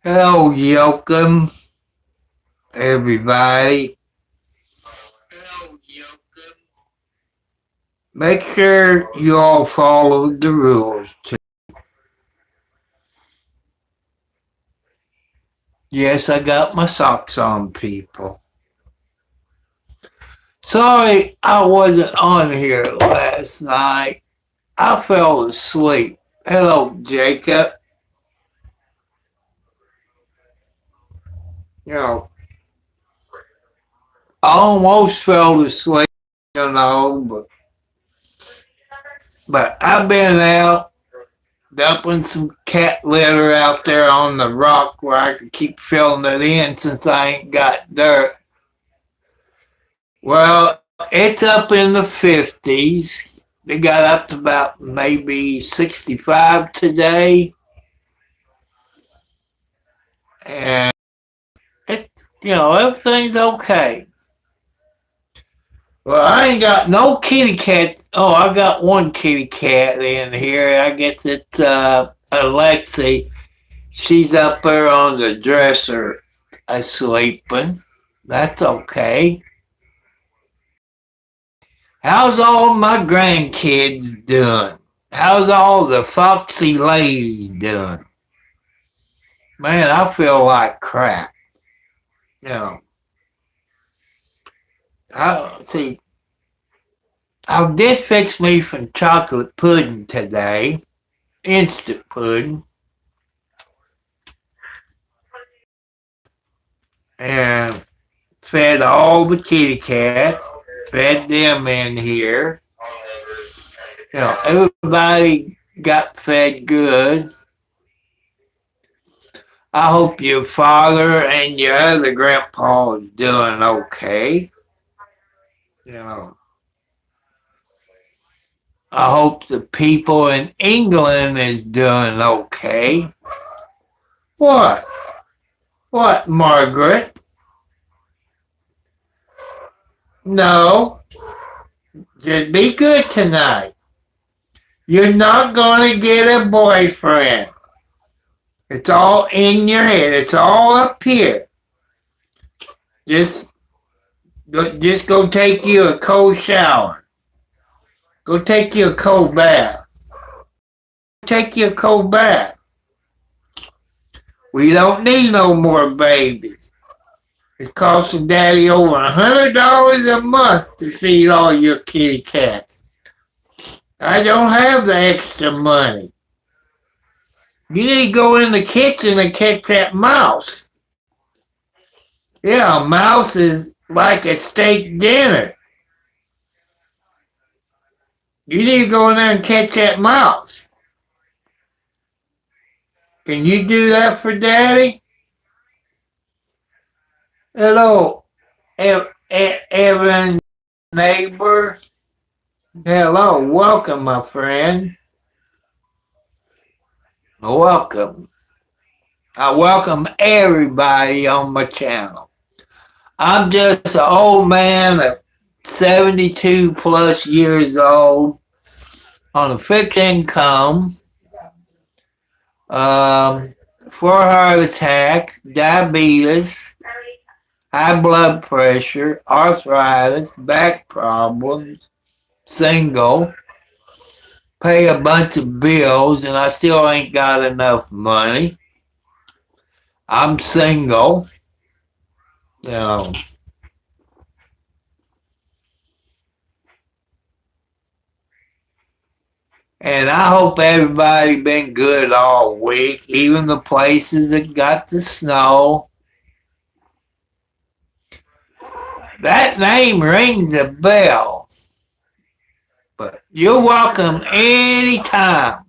Hello, welcome everybody. Hello, welcome. Make sure you all follow the rules. Yes, I got my socks on, people. Sorry I wasn't on here last night. I fell asleep. Hello, Jacob. You know, I almost fell asleep, but I've been out dumping some cat litter out there on the rock where I can keep filling it in since I ain't got dirt. Well, it's up in the 50s. It got up to about maybe 65 today. And everything's okay. Well, I ain't got no kitty cat. Oh, I got one kitty cat in here. I guess it's Alexi. She's up there on the dresser sleeping. That's okay. How's all my grandkids doing? How's all the foxy ladies doing? Man, I feel like crap. You know, I did fix me some chocolate pudding today, instant pudding, and fed all the kitty cats, fed them in here. Everybody got fed good. I hope your father and your other grandpa is doing okay. I hope the people in England is doing okay. What? What, Margaret? No. Just be good tonight. You're not going to get a boyfriend. It's all in your head. It's all up here. Just go take you a cold shower. Go take you a cold bath. Take you a cold bath. We don't need no more babies. It costs Daddy over $100 a month to feed all your kitty cats. I don't have the extra money. You need to go in the kitchen and catch that mouse. Yeah, a mouse is like a steak dinner. You need to go in there and catch that mouse. Can you do that for Daddy? Hello, Evan neighbor. Hello, welcome, my friend. Welcome. I welcome everybody on my channel. I'm just an old man of 72 plus years old on a fixed income, for heart attack, diabetes, high blood pressure, arthritis, back problems, single, pay a bunch of bills, and I still ain't got enough money. I'm single. And I hope everybody been good all week, even the places that got the snow. That name rings a bell. But you're welcome anytime.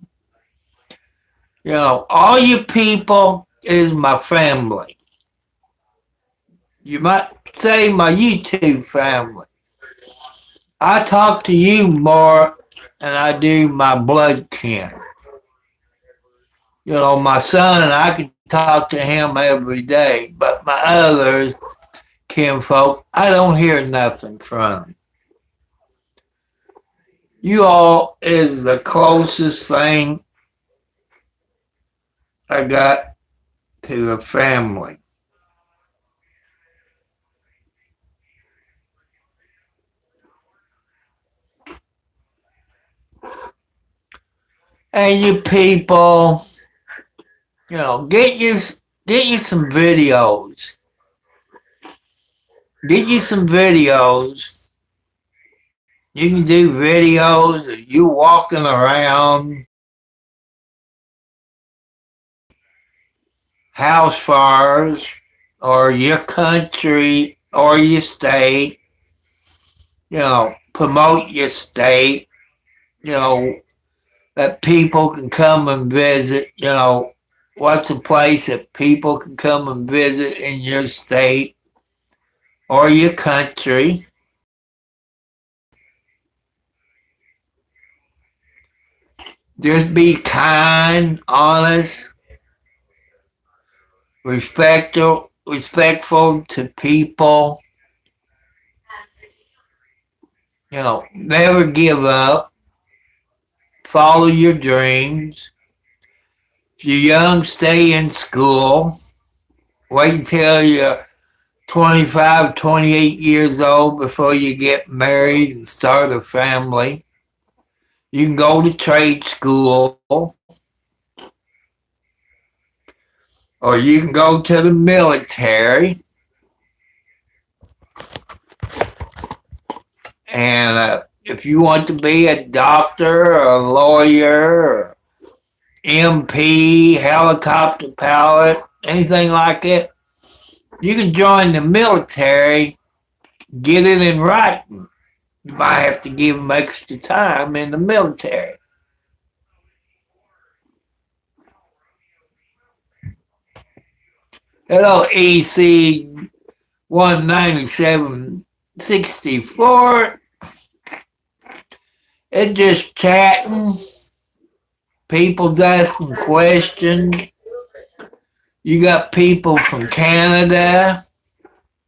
All you people is my family. You might say my YouTube family. I talk to you more than I do my blood kin. My son, I can talk to him every day, but my other kinfolk, I don't hear nothing from. You all is the closest thing I got to the family. And you people, get you some videos. Get you some videos. You can do videos of you walking around house fires or your country or your state. Promote your state. You know, that people can come and visit. What's a place that people can come and visit in your state or your country? Just be kind, honest, respectful to people. Never give up. Follow your dreams. If you're young, stay in school. Wait until you're 25, 28 years old before you get married and start a family. You can go to trade school, or you can go to the military. And if you want to be a doctor or a lawyer or MP, helicopter pilot, anything like it, you can join the military, get it in writing. You might have to give them extra time in the military. Hello, EC 19764. It's just chatting. People's asking questions. You got people from Canada.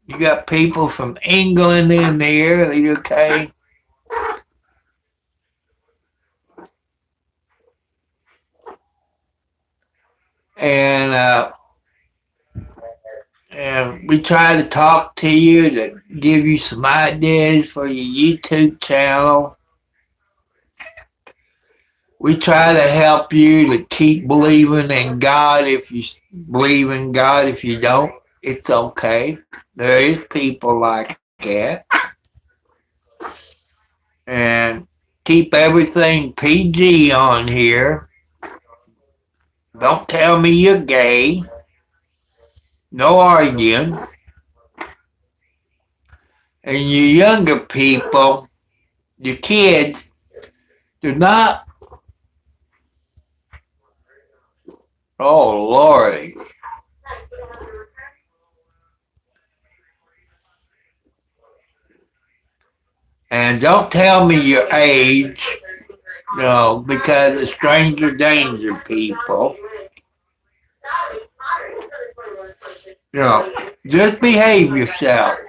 You got people from England in there, the UK. And we try to talk to you to give you some ideas for your YouTube channel. We try to help you to keep believing in God. If you believe in God, if you don't, it's okay. There is people like that. And keep everything PG on here. Don't tell me you're gay. No arguing. And you younger people, your kids, they're not. Oh, Lordy. And don't tell me your age, because of stranger danger, people. Just behave yourself.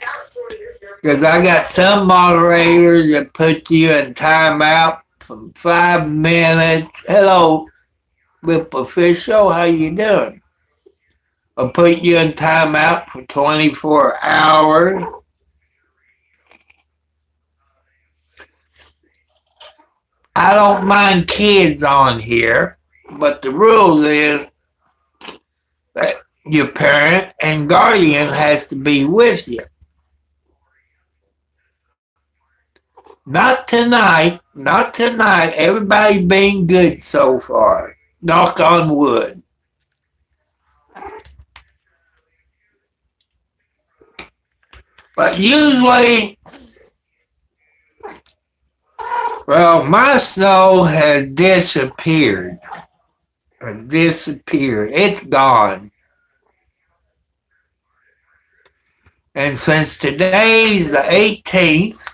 Because I got some moderators that put you in timeout for 5 minutes. Hello, Whip Official, how you doing? Or put you in timeout for 24 hours. I don't mind kids on here, but the rule is that your parent and guardian has to be with you. Not tonight. Not tonight. Everybody being good so far. Knock on wood. But usually, my snow has disappeared. It's gone. And since today's the 18th,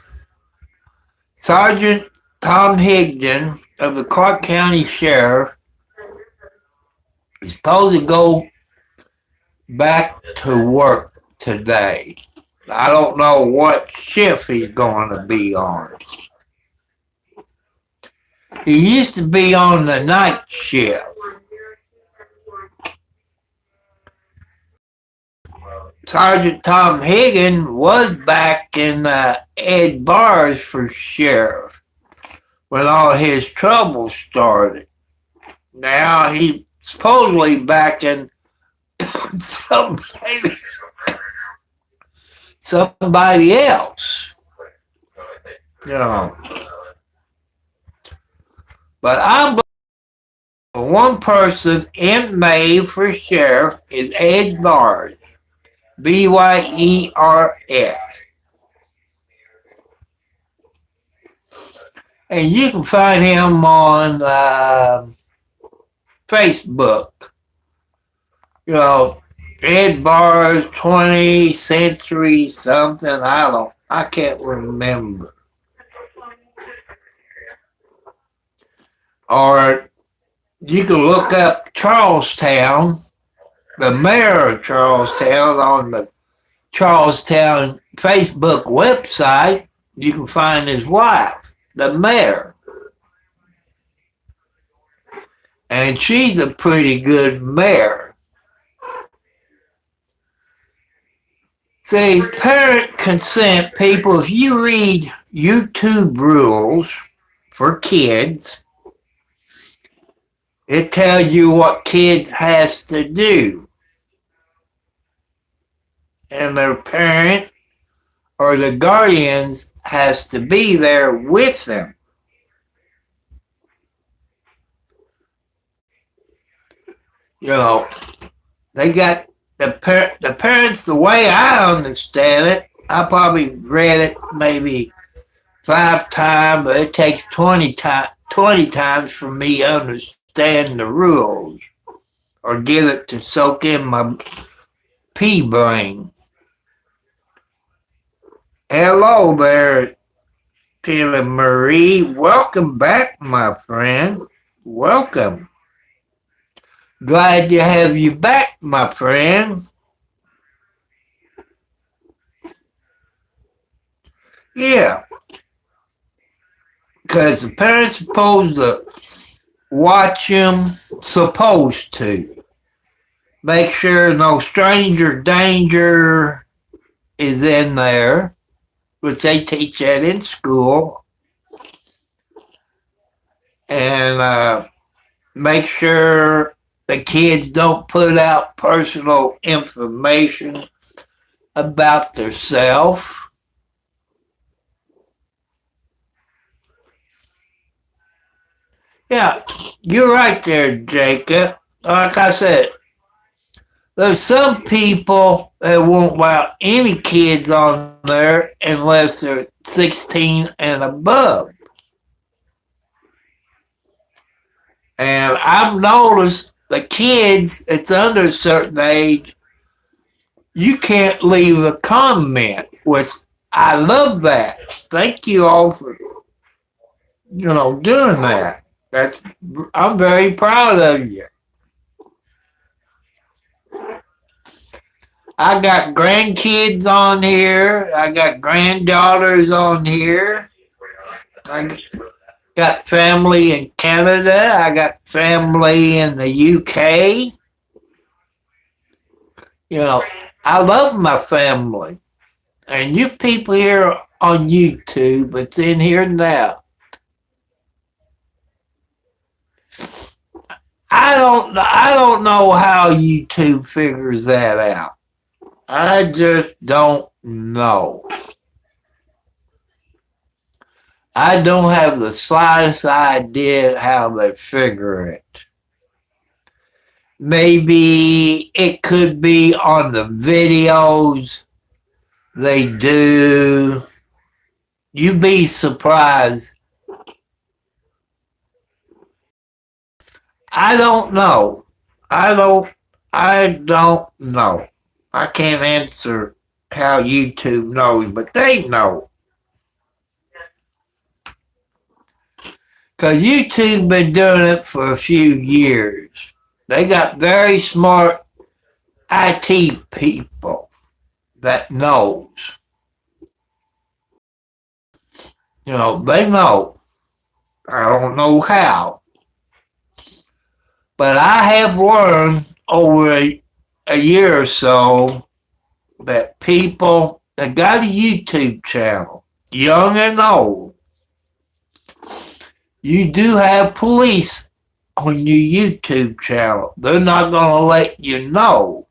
Sergeant Tom Higdon of the Clark County Sheriff is supposed to go back to work today. I don't know what shift he's going to be on. He used to be on the night shift. Sergeant Tom Higgin was back in Ed Bars for sheriff when all his trouble started. Now he's supposedly back in somebody, somebody else. You know. But I'm one person in May for sheriff is Ed Bars. Byers. And you can find him on Facebook. You know, Ed Bars 20th century something. I can't remember. Or you can look up Charlestown, the mayor of Charlestown, on the Charlestown Facebook website. You can find his wife, the mayor. And she's a pretty good mayor. See, parent consent, people, if you read YouTube rules for kids, it tells you what kids has to do. And their parent or the guardians has to be there with them. You know, they got the parents, the way I understand it, I probably read it maybe 5 times, but it takes 20 times for me to understand the rules or get it to soak in my pea brain. Hello there, Tina Marie. Welcome back, my friend. Welcome. Glad to have you back, my friend. Yeah. Because the parents supposed to watch them, supposed to. Make sure no stranger danger is in there, which they teach that in school. And make sure the kids don't put out personal information about themselves. Yeah, you're right there, Jacob. Like I said, there's some people that won't allow any kids on there unless they're 16 and above. And I've noticed the kids that's under a certain age, you can't leave a comment, which I love that. Thank you all for, doing that. I'm very proud of you. I got grandkids on here. I got granddaughters on here. I got family in Canada. I got family in the UK. I love my family. And you people here on YouTube, it's in here now. I don't know how YouTube figures that out. I just don't know. I don't have the slightest idea how they figure it. Maybe it could be on the videos they do. You'd be surprised. I don't know. I don't know. I can't answer how YouTube knows, but they know. Because YouTube been doing it for a few years. They got very smart IT people that knows. They know. I don't know how. But I have learned over a year or so that people that got a YouTube channel, young and old, you do have police on your YouTube channel. They're not going to let you know.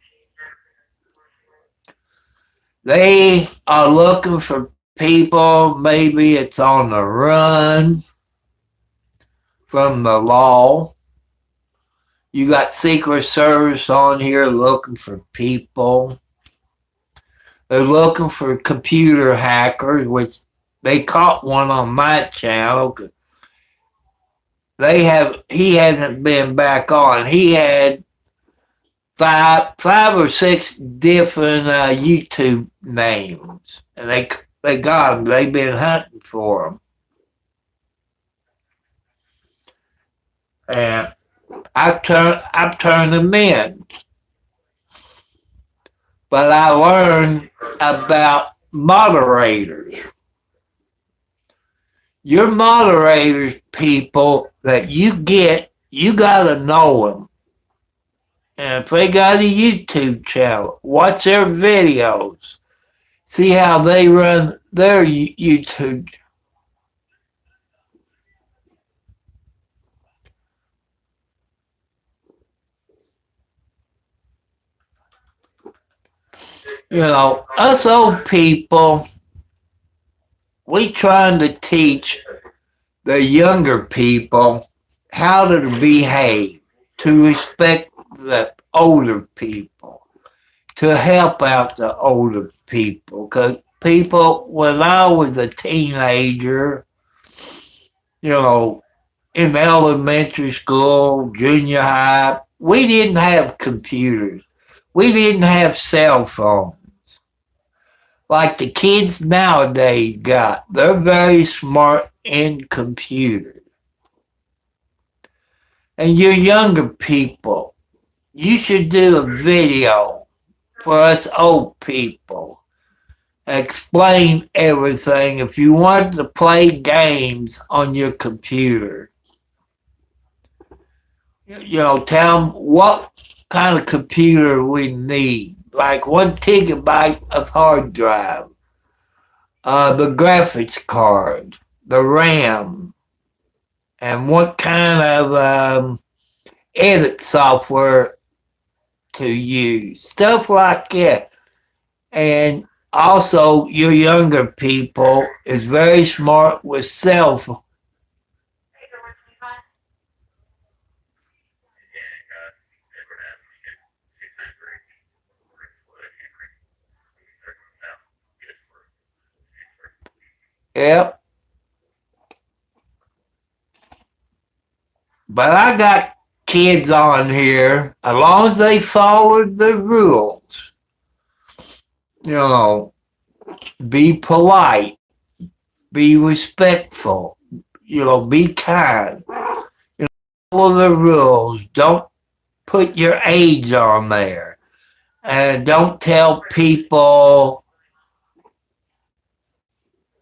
They are looking for people, maybe it's on the run from the law. You got Secret Service on here looking for people. They're looking for computer hackers, which they caught one on my channel. He hasn't been back on. He had five or six different YouTube names, and they got him. They've been hunting for him, and I've turned them in. But I learned about moderators. Your moderators, people that you get, you gotta know them. And if they got a YouTube channel, watch their videos. See how they run their YouTube. You know, us old people, we trying to teach the younger people how to behave, to respect the older people, to help out the older people. Because people, when I was a teenager, you know, in elementary school, junior high, we didn't have computers. We didn't have cell phones like the kids nowadays got. They're very smart in computers. And you younger people, you should do a video for us old people. Explain everything if you want to play games on your computer. You know, tell them what kind of computer we need. Like 1 gigabyte of hard drive, the graphics card, the RAM, and what kind of edit software to use, stuff like that. And also, your younger people is very smart with cell phones. Yep. But I got kids on here, as long as they follow the rules, you know, be polite, be respectful, you know, be kind, you know, follow the rules. Don't put your age on there. And don't tell people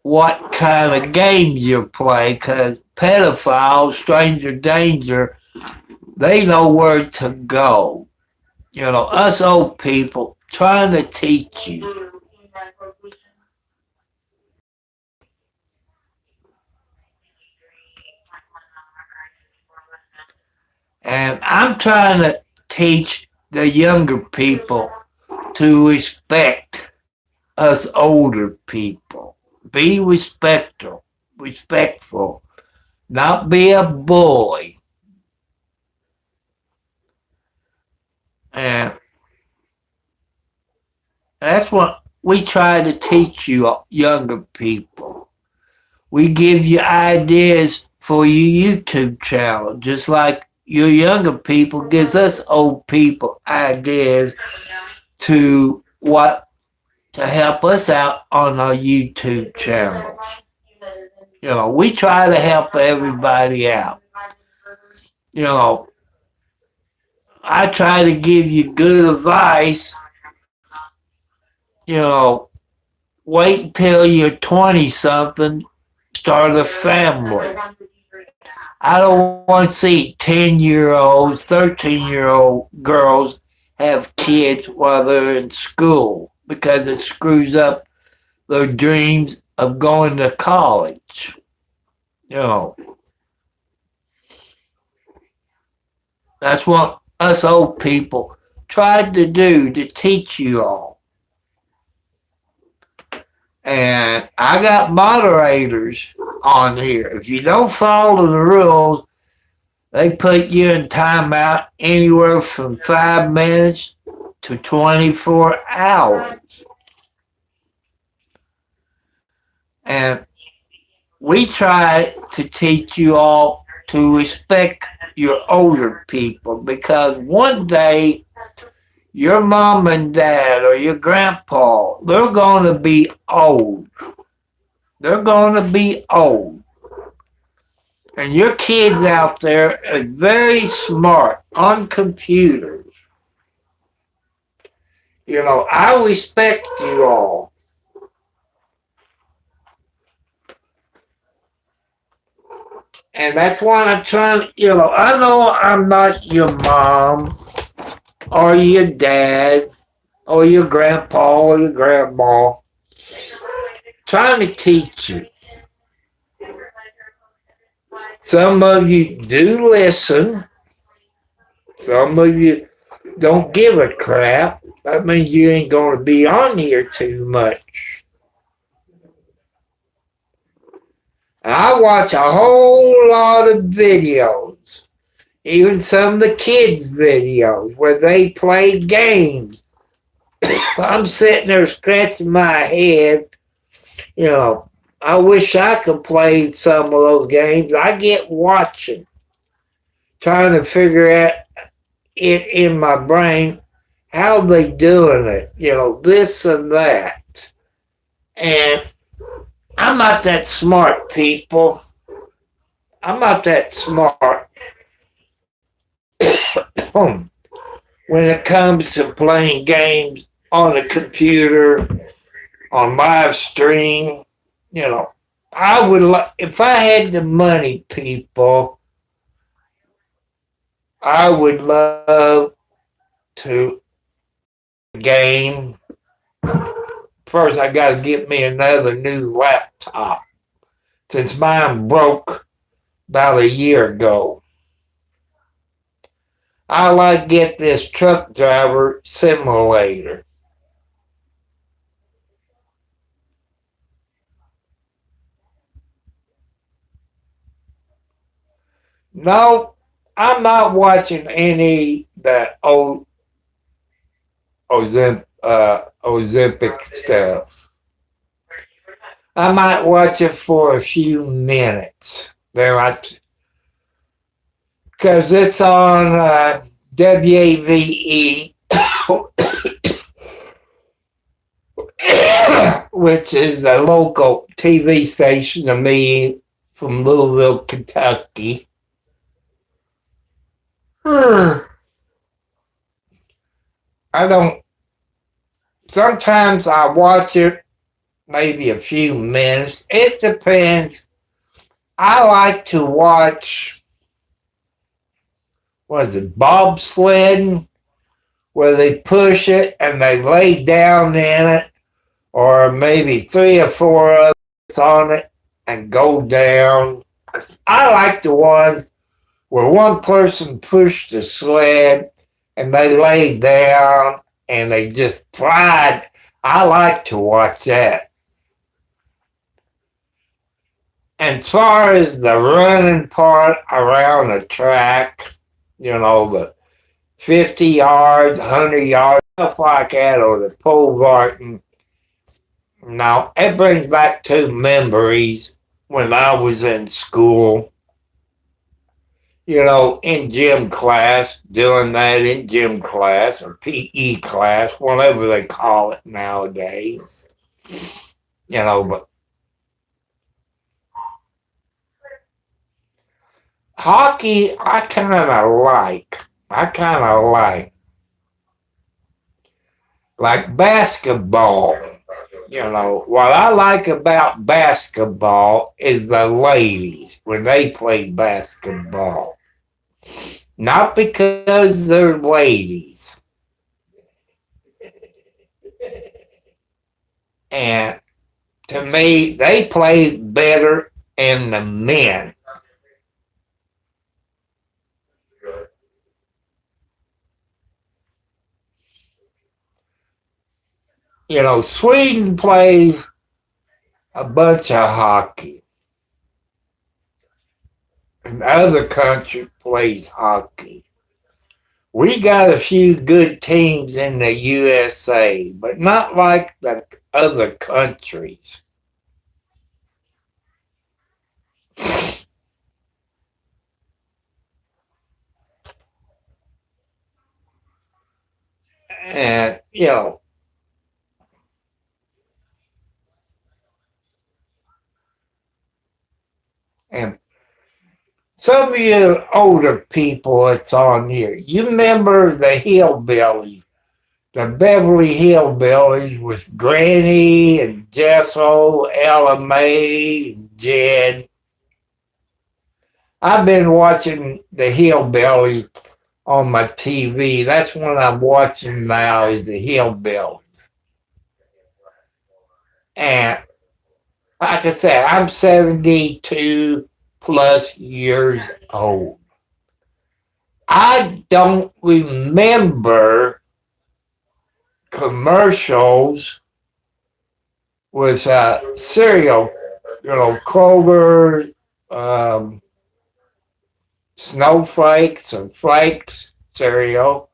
what kind of games you play, because pedophiles, stranger danger, they know where to go. You know, us old people trying to teach you. And I'm trying to teach the younger people to respect us older people. Be respectful, not be a bully. And that's what we try to teach you younger people. We give you ideas for your YouTube channel, just like your younger people gives us old people ideas to help us out on our YouTube channel. You know, we try to help everybody out. You know, I try to give you good advice. You know, wait until you're 20 something, start a family. I don't want to see 10-year-olds, 13-year-old girls have kids while they're in school because it screws up their dreams of going to college. You know, that's what us old people tried to do to teach you all. And I got moderators on here. If you don't follow the rules, they put you in timeout anywhere from 5 minutes to 24 hours. And we try to teach you all to respect your older people because one day your mom and dad or your grandpa, they're going to be old. They're going to be old. And your kids out there are very smart on computers. You know, I respect you all. And that's why I'm trying, I know I'm not your mom or your dad or your grandpa or your grandma. Trying to teach you. Some of you do listen. Some of you don't give a crap. That means you ain't going to be on here too much. And I watch a whole lot of videos, even some of the kids' videos where they play games. I'm sitting there scratching my head. I wish I could play some of those games. I get watching, trying to figure out it in my brain how they doing it, this and that. And I'm not that smart, people. I'm not that smart when it comes to playing games on a computer, on live stream. I would if I had the money, people, I would love to game. First, I got to get me another new laptop since mine broke about a year ago. I like to get this truck driver simulator. No, I'm not watching any that old Ozempic stuff. I might watch it for a few minutes. Because it's on WAVE, which is a local TV station to me from Louisville, Kentucky. Sometimes I watch it maybe a few minutes. It depends. I like to watch, bobsledding, where they push it and they lay down in it, or maybe 3 or 4 others on it and go down. I like the ones where one person pushed the sled and they laid down and they just fried. I like to watch that. And as far as the running part around the track, the 50 yards, 100 yards, stuff like that, or the pole vaulting. Now, it brings back 2 memories when I was in school. In gym class, doing that in gym class or PE class, whatever they call it nowadays. But hockey, I kind of like basketball. What I like about basketball is the ladies when they play basketball. Not because they're ladies. And to me, they play better than the men. Sweden plays a bunch of hockey. And other country plays hockey. We got a few good teams in the USA, but not like the other countries. And, and some of you older people that's on here, you remember the Hillbillies, the Beverly Hillbillies with Granny and Jessel, Ella Mae, and Jed. I've been watching the Hillbillies on my TV. That's what I'm watching now is the Hillbillies. And like I said, I'm 72 plus years old. I don't remember commercials with cereal, Kroger, Snowflakes and Flakes cereal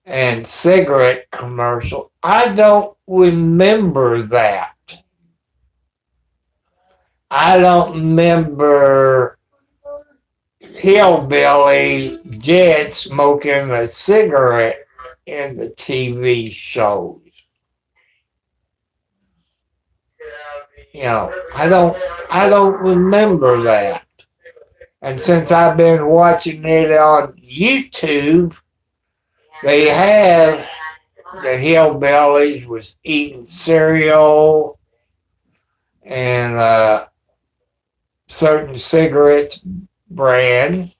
and cigarette commercial. I don't remember that. I don't remember Hillbilly Jed smoking a cigarette in the TV shows. I don't remember that. And since I've been watching it on YouTube, they have the Hillbillies was eating cereal and certain cigarettes brand.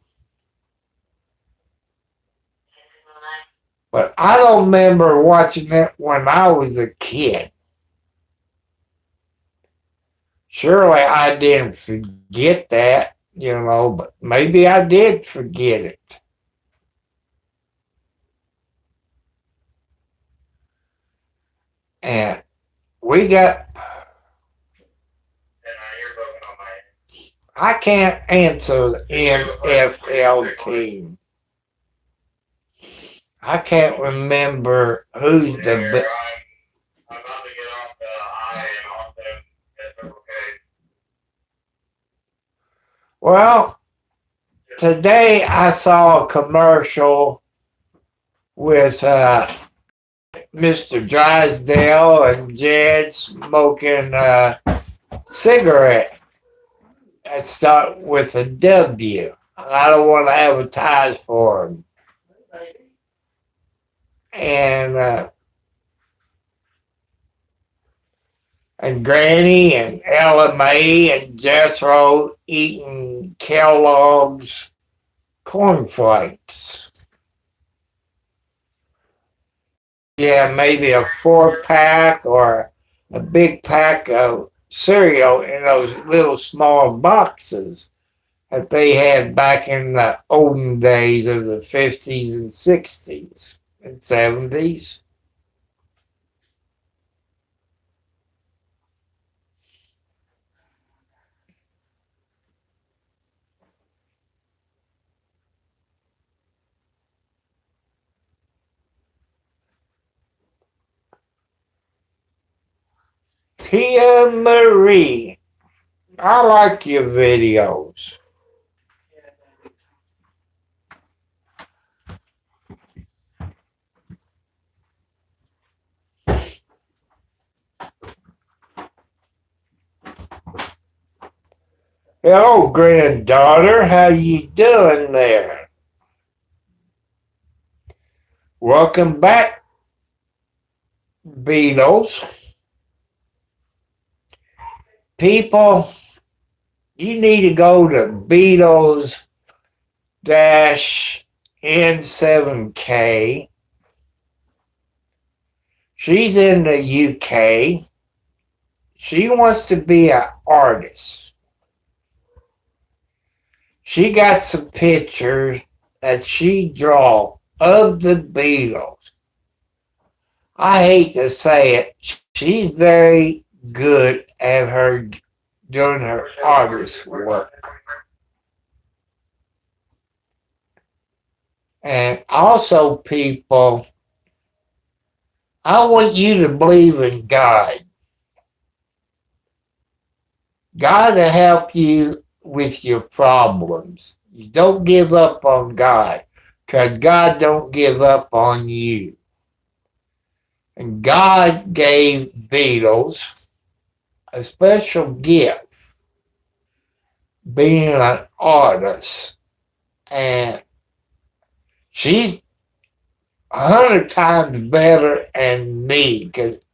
But I don't remember watching it when I was a kid. Surely I didn't forget that, but maybe I did forget it. And we got, I can't answer the NFL team. I can't remember who's the. Well, today I saw a commercial with Mr. Drysdale and Jed smoking a cigarette that start with a W. I don't want to advertise for them. And Granny and Ella Mae and Jethro eating Kellogg's cornflakes. Yeah, maybe a 4-pack or a big pack of cereal in those little small boxes that they had back in the olden days of the 50s and 60s and 70s. Tia Marie, I like your videos. Hello, granddaughter. How you doing there? Welcome back, Beatles. people, you need to go to Beatles-N7K. She's in the UK. She wants to be an artist. She got some pictures that she draw of the Beatles. I hate to say it, she's very good at her doing her artist work. And also, people, I want you to believe in God. God will help you with your problems. You don't give up on God, because God don't give up on you. And God gave Beatles a special gift, being an artist. And she's 100 times better than me, because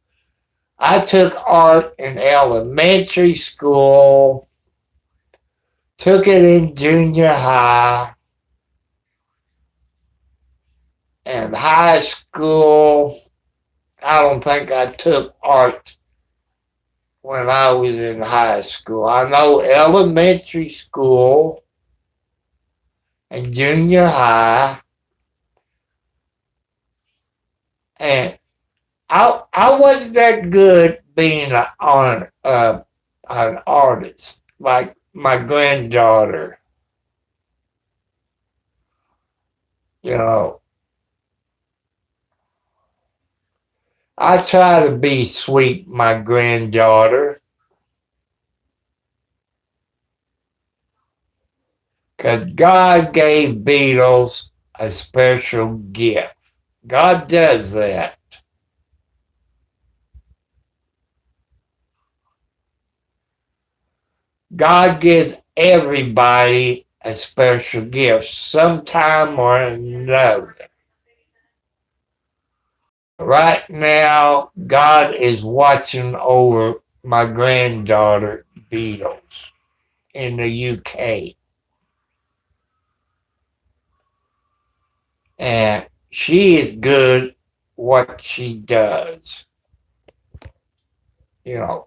I took art in elementary school, took it in junior high, and high school. I don't think I took art when I was in high school. I know elementary school and junior high, and I wasn't that good being an artist like my granddaughter. You know, I try to be sweet, my granddaughter, because God gave Beatles a special gift. God does that. God gives everybody a special gift sometime or another. Right now, God is watching over my granddaughter, Beatles, in the UK. And she is good what she does. You know,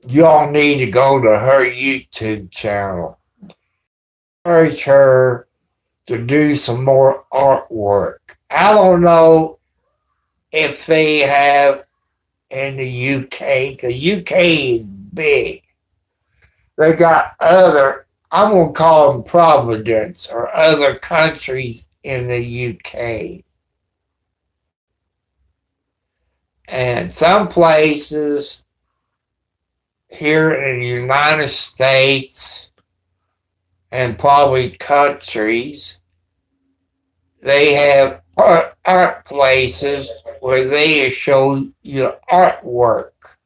y'all need to go to her YouTube channel. Encourage her to do some more artwork. I don't know if they have in the UK, because UK is big. They got other, I'm going to call them Providence, or other countries in the UK. And some places here in the United States and probably countries, they have art places where they show you artwork.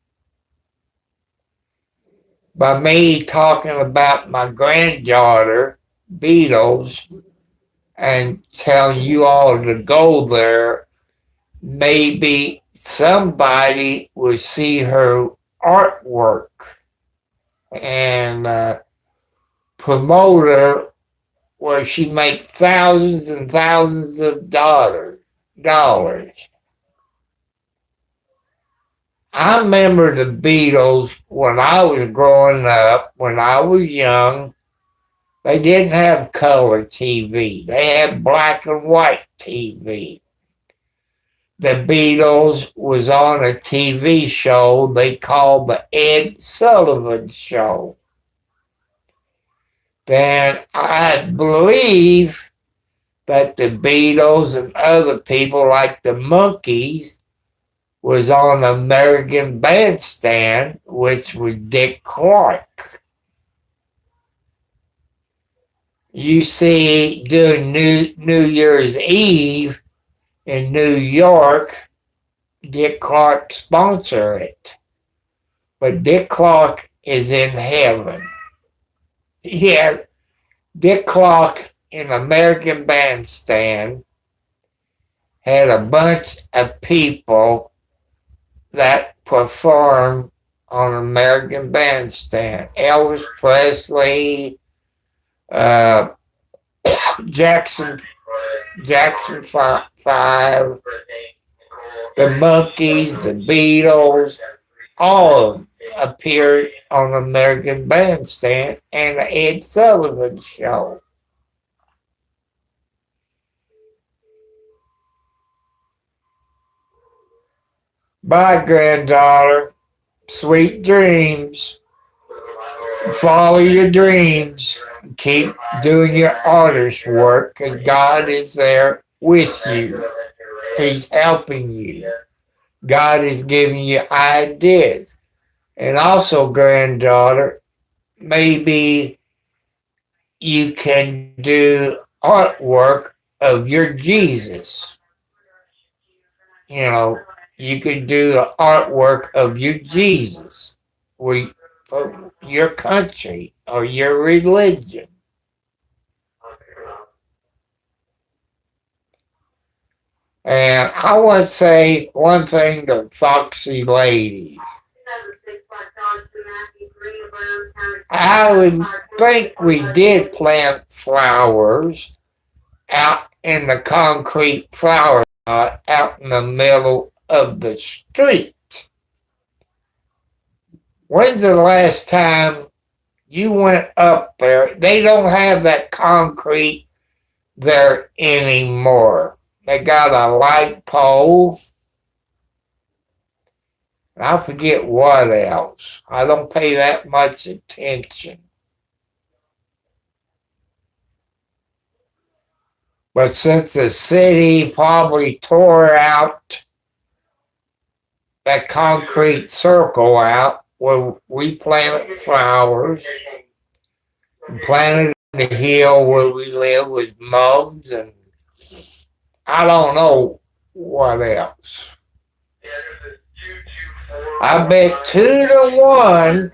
By me talking about my granddaughter, Beatles, and telling you all to go there, maybe somebody will see her artwork and promote her, where she make thousands and thousands of dollars. I remember the Beatles when I was growing up, when I was young. They didn't have color TV. They had black and white TV. The Beatles was on a TV show they called the Ed Sullivan Show. Then I believe that the Beatles and other people like the Monkees was on American Bandstand, which was Dick Clark. You see, during New Year's Eve in New York, Dick Clark sponsored it. But Dick Clark is in heaven. Yeah, Dick Clark in American Bandstand had a bunch of people that performed on American Bandstand. Elvis Presley, uh, Jackson Five, the Monkees, the Beatles, all of them appeared on American Bandstand and the Ed Sullivan Show. Bye, granddaughter. Sweet dreams. Follow your dreams. Keep doing your artist work because God is there with you. He's helping you. God is giving you ideas. And also, granddaughter, maybe you can do artwork of your Jesus. You know, you could do the artwork of your Jesus for your country or your religion. And I want to say one thing to Foxy ladies. I would think we did plant flowers out in the concrete flower lot out in the middle of the street. When's the last time you went up there? They don't have that concrete there anymore. They got a light pole. I forget what else. I don't pay that much attention. But since the city probably tore out that concrete circle out where we planted flowers, and planted the hill where we live with mums, and I don't know what else. I bet 2-1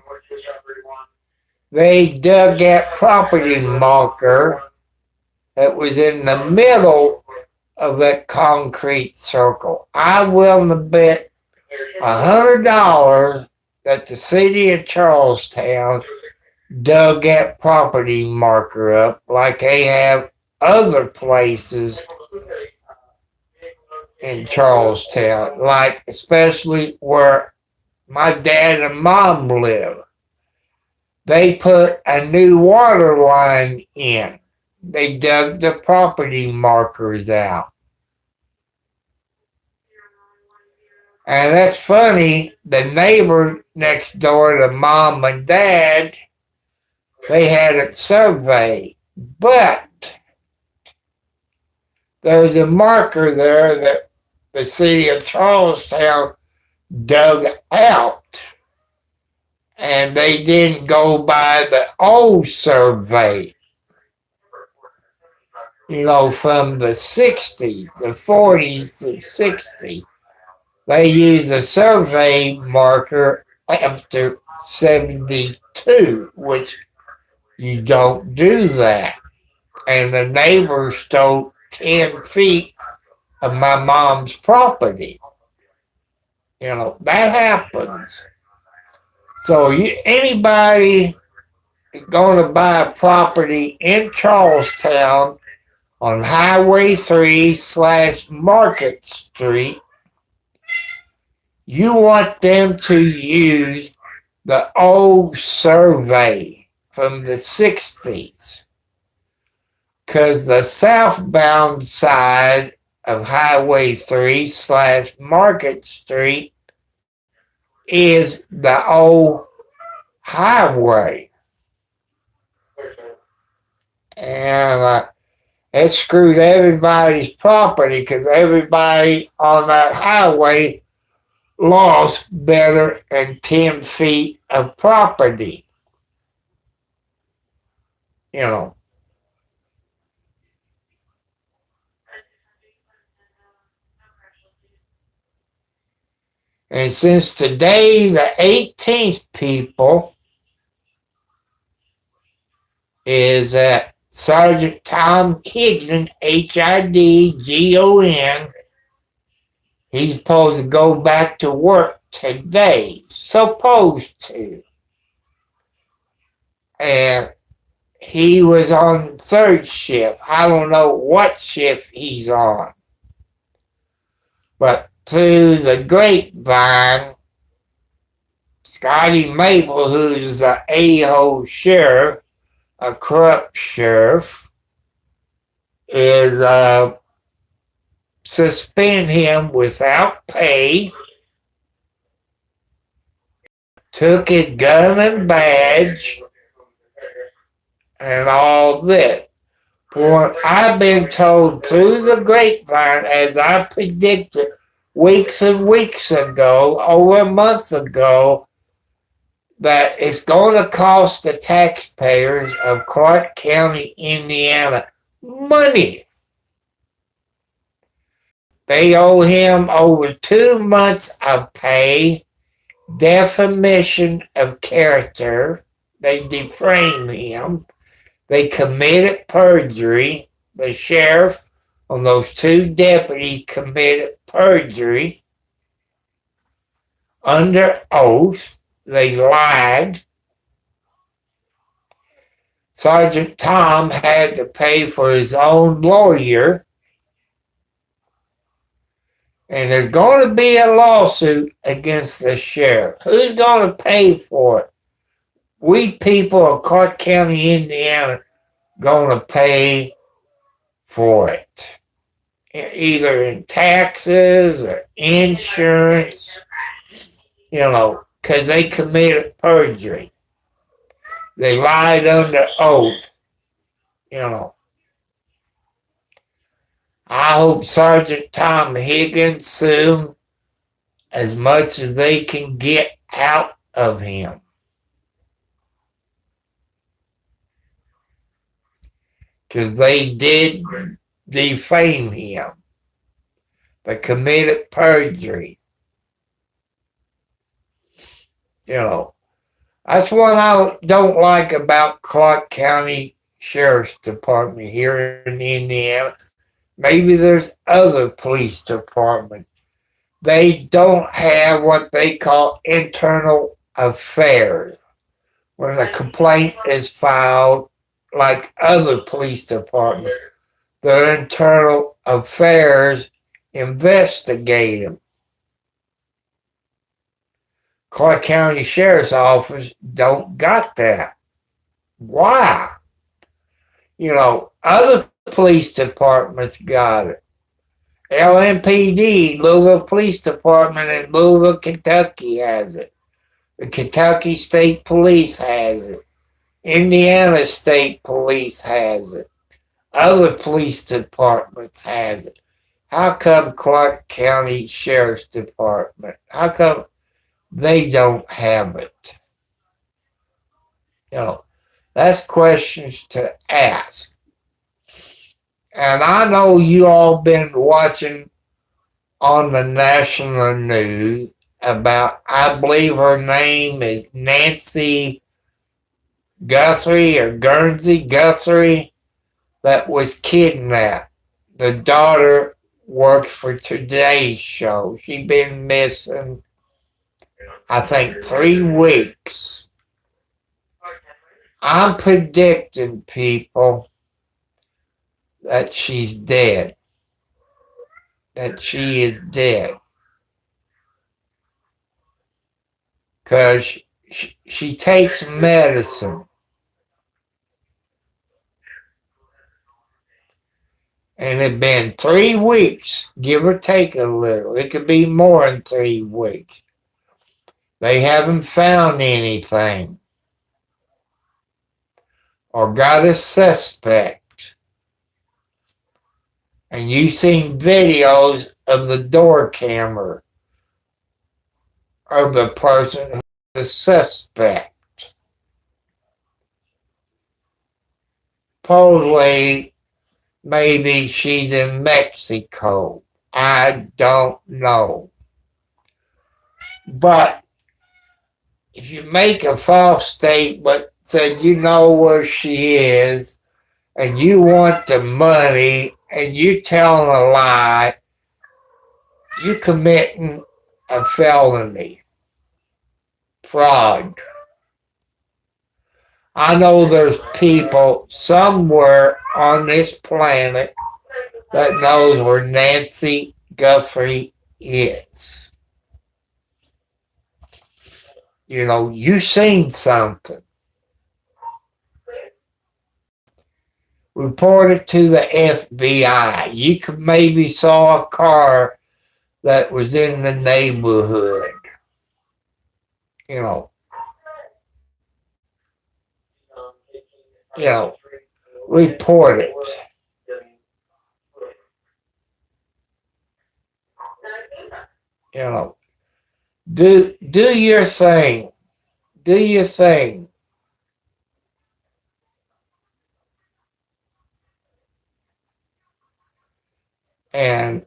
they dug that property marker that was in the middle of that concrete circle. I will bet $100 that the city of Charlestown dug that property marker up like they have other places in Charlestown, like especially where my dad and mom live. They put a new water line in. They dug the property markers out. And that's funny, the neighbor next door to mom and dad, they had it surveyed. But there's a marker there that the city of Charlestown dug out. And they didn't go by the old survey. You know, from the 60s, the 40s to 60s. They used a survey marker after 72, which you don't do that. And the neighbors stole 10 feet of my mom's property. You know, that happens. So anybody going to buy a property in Charlestown on Highway 3/Market Street, you want them to use the old survey from the 60s. Because the southbound side of Highway 3/Market Street is the old highway. And it screwed everybody's property because everybody on that highway lost better than 10 feet of property. You know. And since today, the 18th, people, is Sergeant Tom Higdon, Hidgon, he's supposed to go back to work today, supposed to. And he was on third shift. I don't know what shift he's on. But through the grapevine, Scotty Maple, who's an a-hole sheriff, a corrupt sheriff, is suspend him without pay, took his gun and badge, and all that. For I've been told through the grapevine, as I predicted weeks and weeks ago, over a month ago, that it's going to cost the taxpayers of Clark County, Indiana, money. They owe him over 2 months of pay, defamation of character. They defamed him. They committed perjury. The sheriff and those 2 deputies committed perjury under oath. They lied. Sergeant Tom had to pay for his own lawyer. And there's going to be a lawsuit against the sheriff. Who's going to pay for it? We people of Clark County, Indiana, going to pay for it. Either in taxes or insurance, because they committed perjury. They lied under oath, I hope Sergeant Tom Higgins soon as much as they can get out of him. Because they did defame him. They committed perjury. That's what I don't like about Clark County Sheriff's Department here in Indiana. Maybe there's other police departments. They don't have what they call internal affairs. When a complaint is filed, like other police departments, their internal affairs investigate them. Clark County Sheriff's Office don't got that. Why? Other police departments got it. LMPD, Louisville Police Department in Louisville, Kentucky has it. The Kentucky State Police has it. Indiana State Police has it. Other police departments has it. How come Clark County Sheriff's Department? How come they don't have it? That's questions to ask. And I know you all been watching on the national news about, I believe her name is Nancy Guthrie or Guernsey Guthrie, that was kidnapped. The daughter works for Today's Show. She's been missing, I think, 3 weeks. I'm predicting, people, that she's dead. That she is dead. Because she takes medicine. And it's been 3 weeks, give or take a little. It could be more than 3 weeks. They haven't found anything. Or got a suspect. And you've seen videos of the door camera of the person who's the suspect. Supposedly, maybe she's in Mexico. I don't know. But if you make a false statement, said you know where she is, and you want the money, and you telling a lie, you committing a felony. Fraud. I know there's people somewhere on this planet that knows where Nancy Guthrie is. You know, you seen something. Report it to the FBI. You could maybe saw a car that was in the neighborhood. You know, report it. You know, do your thing. Do your thing. And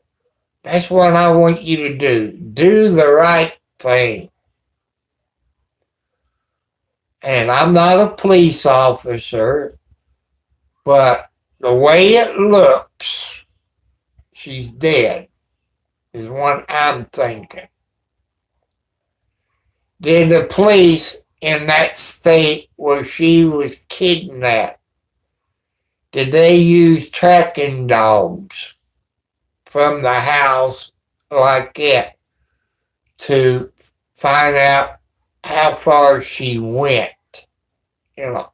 that's what I want you to do. Do the right thing. And I'm not a police officer, but the way it looks, she's dead, is what I'm thinking. Did the police in that state where she was kidnapped, did they use tracking dogs from the house like it to find out how far she went? You know,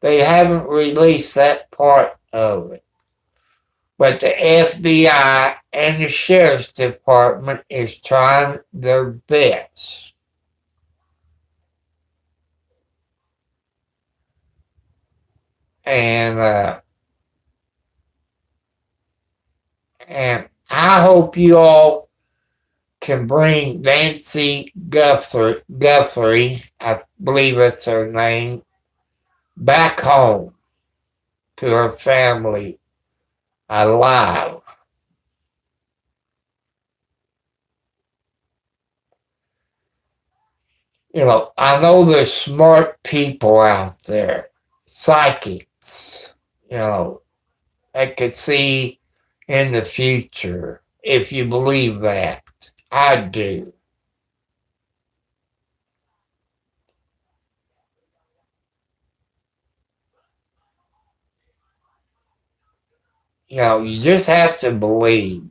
they haven't released that part of it. But the FBI and the Sheriff's Department is trying their best. And I hope you all can bring Nancy Guthrie, I believe it's her name, back home to her family alive. You know, I know there's smart people out there, psychics, you know, that could see in the future, if you believe that. I do. You know, you just have to believe.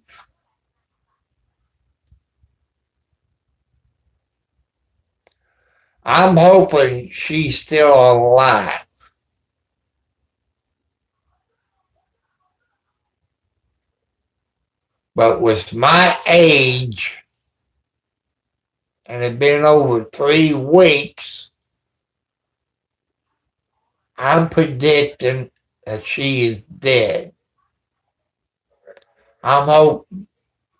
I'm hoping she's still alive. But with my age, and it's been over 3 weeks, I'm predicting that she is dead. I'm hoping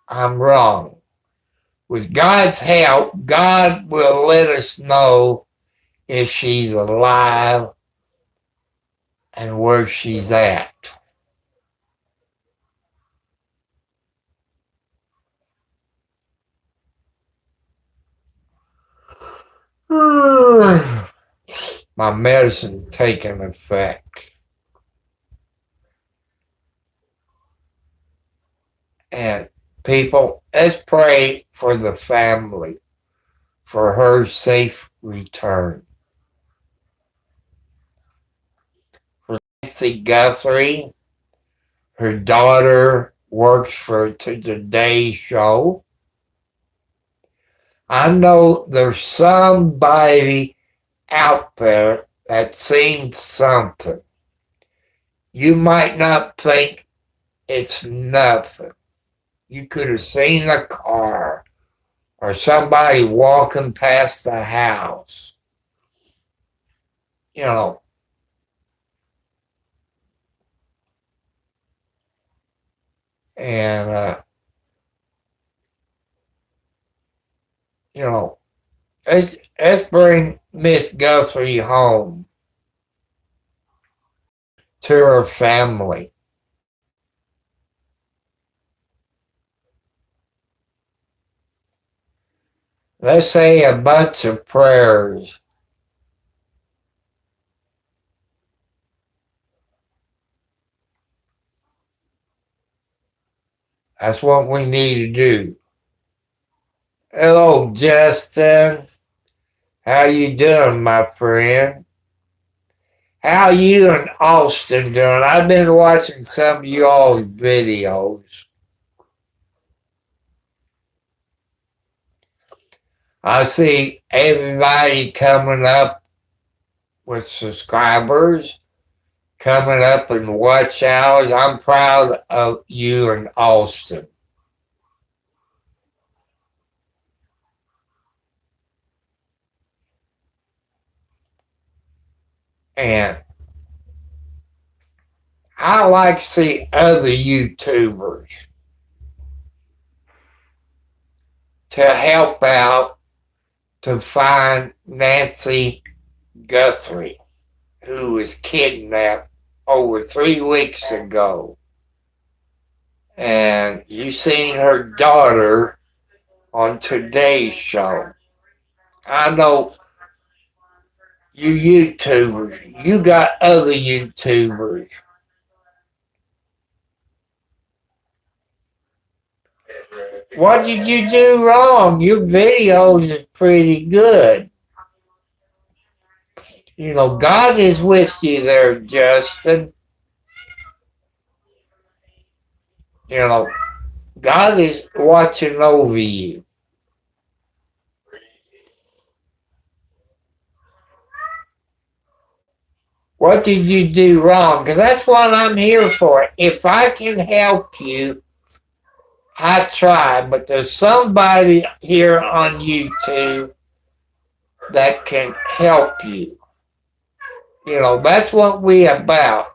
I'm wrong. With God's help, God will let us know if she's alive and where she's at. My medicine's taking effect. And people, let's pray for the family, for her safe return. For Nancy Guthrie, her daughter works for the Today Show. I know there's somebody out there that's seen something. You might not think it's nothing. You could have seen a car or somebody walking past the house. You know, and you know, let's bring Miss Guthrie home to her family. Let's say a bunch of prayers. That's what we need to do. Hello, Justin. How you doing, my friend? How you and Austin doing? I've been watching some of y'all's videos. I see everybody coming up with subscribers, coming up in watch hours. I'm proud of you and Austin. And I like to see other YouTubers to help out to find Nancy Guthrie, who was kidnapped over 3 weeks ago. And you seen her daughter on Today's Show. I know you YouTubers, you got other YouTubers. What did you do wrong? Your videos is pretty good. You know, God is with you there, Justin. You know, God is watching over you. What did you do wrong? Because that's what I'm here for. If I can help you, I try. But there's somebody here on YouTube that can help you. You know, that's what we about.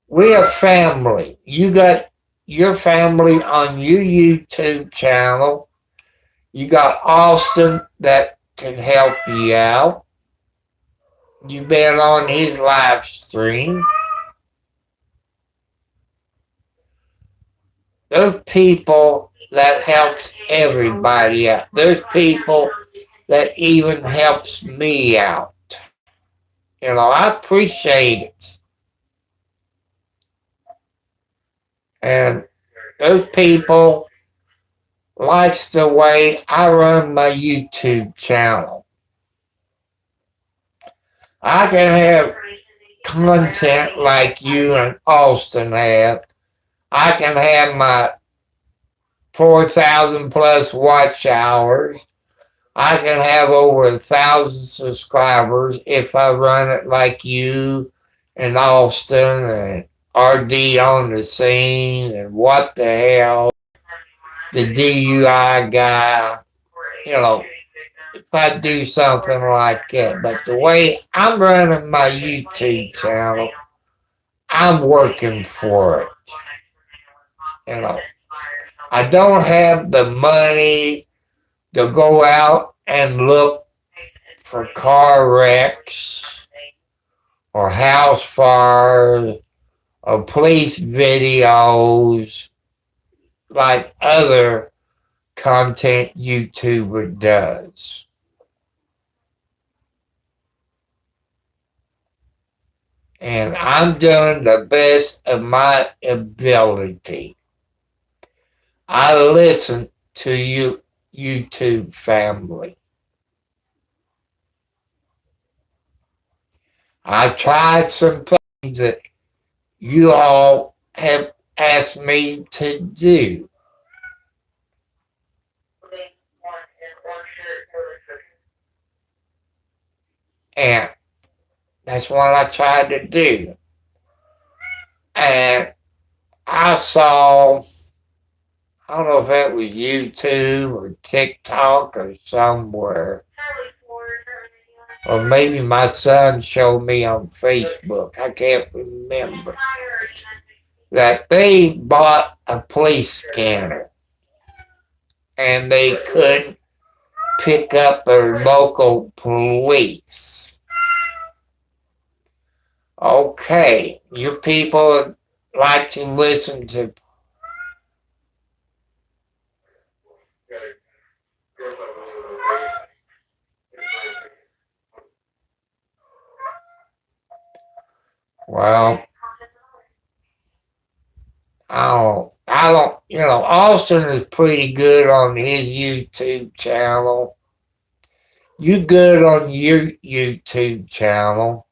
We are family. You got your family on your YouTube channel. You got Austin that can help you out. You've been on his live stream. There's people that helps everybody out. There's people that even helps me out. You know, I appreciate it. And those people likes the way I run my YouTube channel. I can have content like you and Austin have. I can have my 4,000 plus watch hours. I can have over 1,000 subscribers if I run it like you and Austin and RD on the scene and what the hell, the DUI guy, you know, if I do something like that. But the way I'm running my YouTube channel, I'm working for it. You know, I don't have the money to go out and look for car wrecks or house fires or police videos like other content YouTuber does. And I'm doing the best of my ability. I listen to you, YouTube family. I tried some things that you all have asked me to do. And that's what I tried to do. And I saw, I don't know if that was YouTube or TikTok or somewhere. Or maybe my son showed me on Facebook. I can't remember. That they bought a police scanner. And they couldn't pick up their local police. Okay, you people like to listen to. Well, I don't Austin is pretty good on his YouTube channel. You good on your YouTube channel?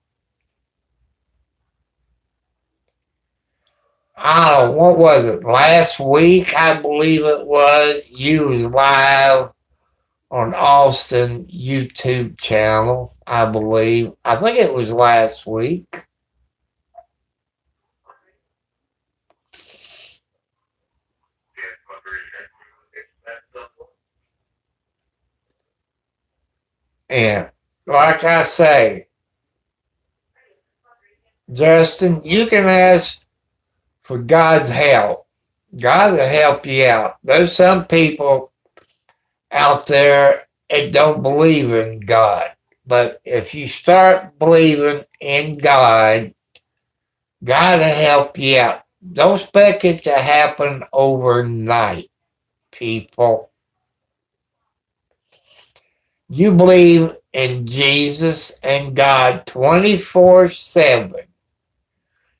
Oh, what was it? Last week, I believe it was. You was live on Austin YouTube channel, I believe. I think it was last week. And like I say, Justin, you can ask for God's help. God will help you out. There's some people out there that don't believe in God. But if you start believing in God, God will help you out. Don't expect it to happen overnight, people. You believe in Jesus and God 24/7.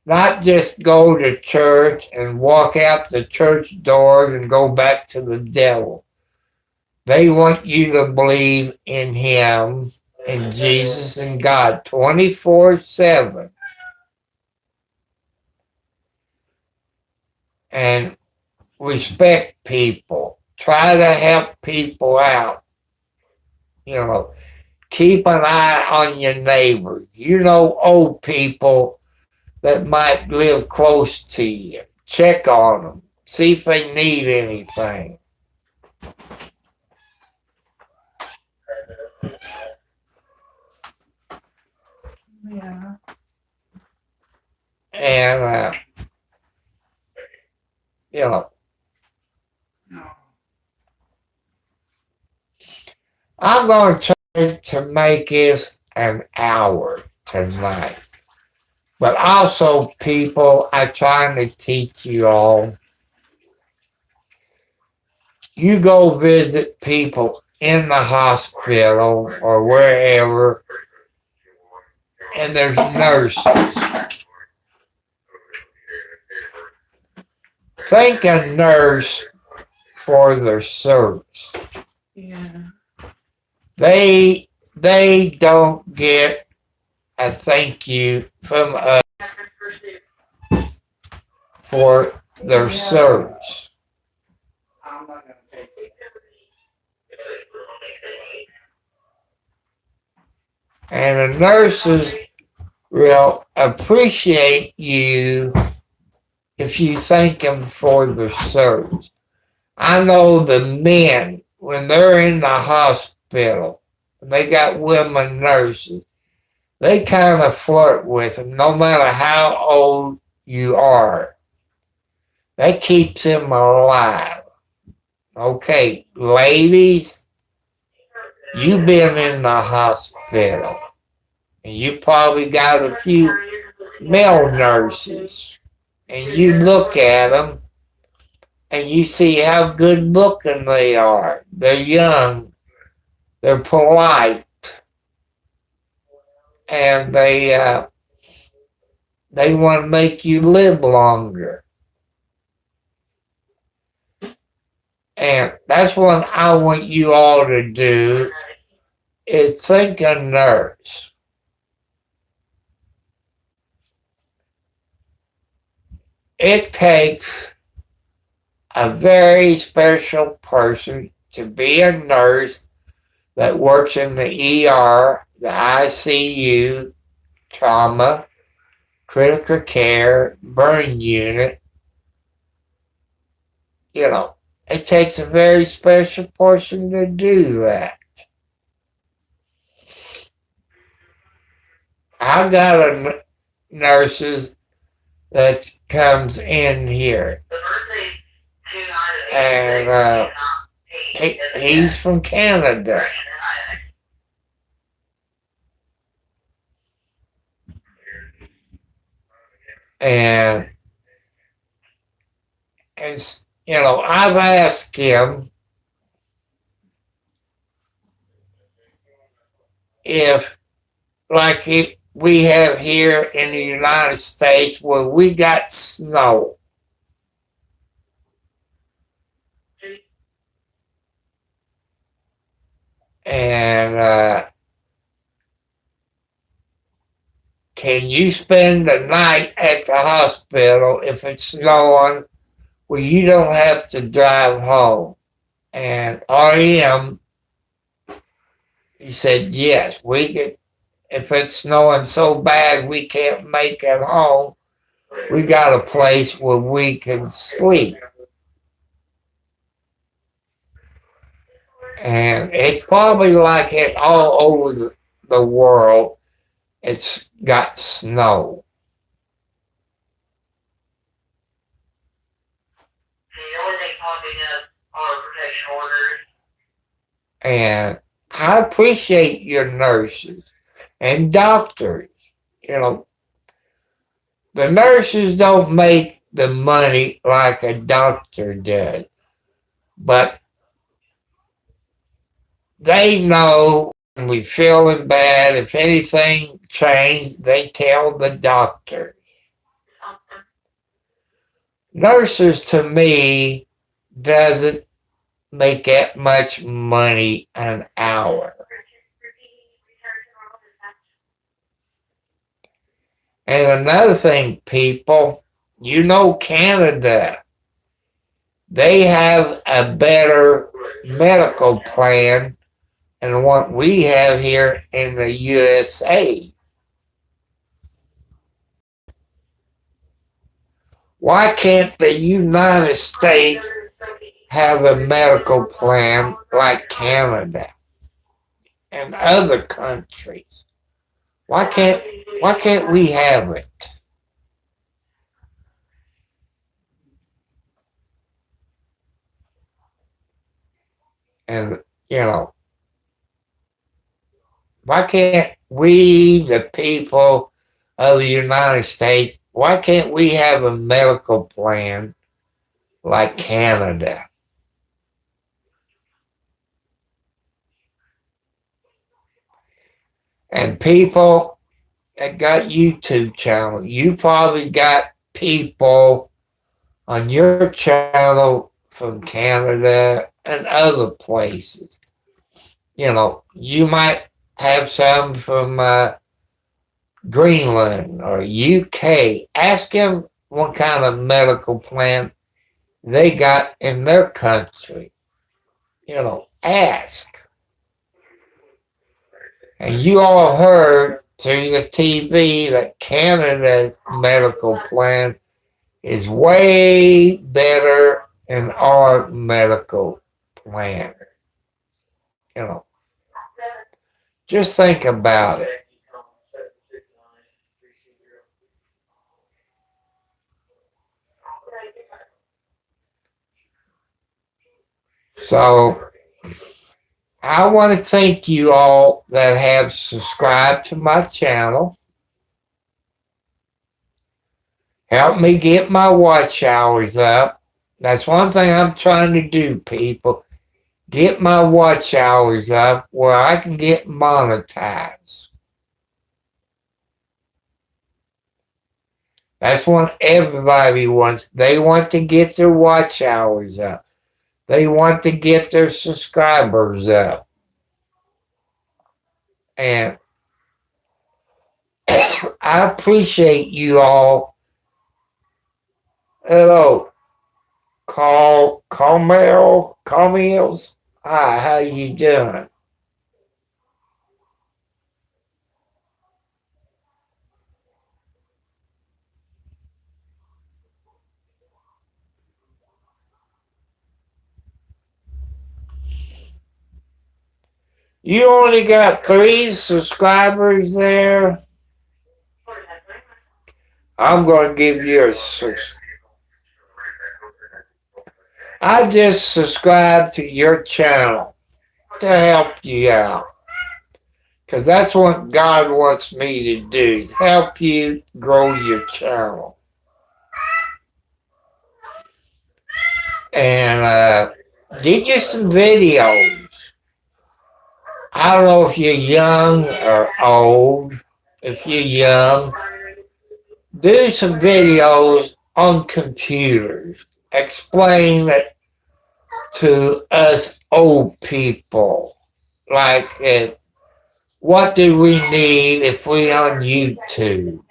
Not just go to church and walk out the church doors and go back to the devil. They want you to believe in Him, in Jesus and God 24/7. And respect people. Try to help people out. Keep an eye on your neighbors. Old people that might live close to you. Check on them. See if they need anything. Yeah. And, I'm going to try to make this an hour tonight. But also, people, I'm trying to teach you all. You go visit people in the hospital or wherever, and there's nurses. Thank a nurse for their service. Yeah. They don't get a thank you from us for their service. And the nurses will appreciate you if you thank them for their service. I know the men, when they're in the hospital, they got women nurses, they kind of flirt with them no matter how old you are. That keeps them alive. Okay, ladies, you've been in the hospital, and you probably got a few male nurses, and you look at them, and you see how good looking they are. They're young, they're polite, and they want to make you live longer. And that's what I want you all to do, is think of nurse. It takes a very special person to be a nurse that works in the ER, the ICU, trauma, critical care, burn unit. It takes a very special person to do that. I got a nurses that comes in here, and he's from Canada. And I've asked him if, like we have here in the United States, where we got snow, And can you spend the night at the hospital if it's snowing where you don't have to drive home? And REM, he said, yes, we could. If it's snowing so bad we can't make it home, we got a place where we can sleep. And it's probably like it all over the world. It's got snow. And I appreciate your nurses and doctors. You know, the nurses don't make the money like a doctor does, but they know when we're feeling bad. If anything changed, they tell the doctor. Nurses, to me, doesn't make that much money an hour. And another thing, people, you know Canada, they have a better medical plan than what we have here in the USA. Why can't the United States have a medical plan like Canada and other countries? Why can't we have it? And you know, why can't we, the people of the United States, why can't we have a medical plan like Canada? And people that got YouTube channel, you probably got people on your channel from Canada and other places. You know, you might have some from Greenland or UK. Ask them what kind of medical plan they got in their country. You know, ask. And you all heard through the TV that Canada's medical plan is way better than our medical plan. You know, just think about it. So, I want to thank you all that have subscribed to my channel. Help me get my watch hours up. That's one thing I'm trying to do, people. Get my watch hours up where I can get monetized. That's what everybody wants. They want to get their watch hours up. They want to get their subscribers up. And I appreciate you all. Hello, Carmels. Hi, how you doing? You only got 3 subscribers there. I'm going to give you a I just subscribed to your channel to help you out. Because that's what God wants me to do, is help you grow your channel. And get you some videos. I don't know if you're young or old. If you're young, do some videos on computers. Explain it to us old people. like what do we need if we on YouTube?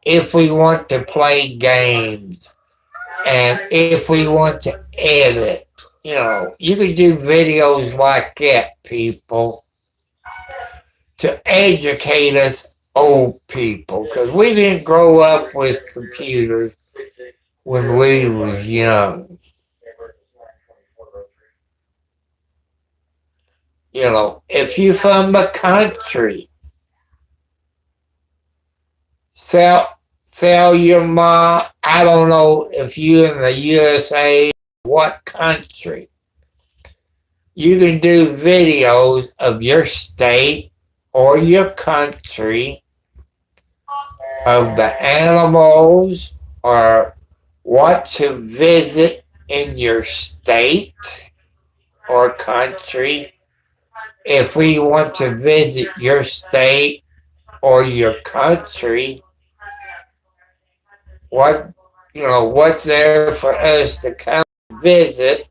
If we want to play games and if we want to edit, you can do videos like that, people, to educate us old people, because we didn't grow up with computers when we was young. If you from the country, sell your mom. I don't know if you in the USA, what country. You can do videos of your state or your country, of the animals or what to visit in your state or country. If we want to visit your state or your country, what's there for us to come visit,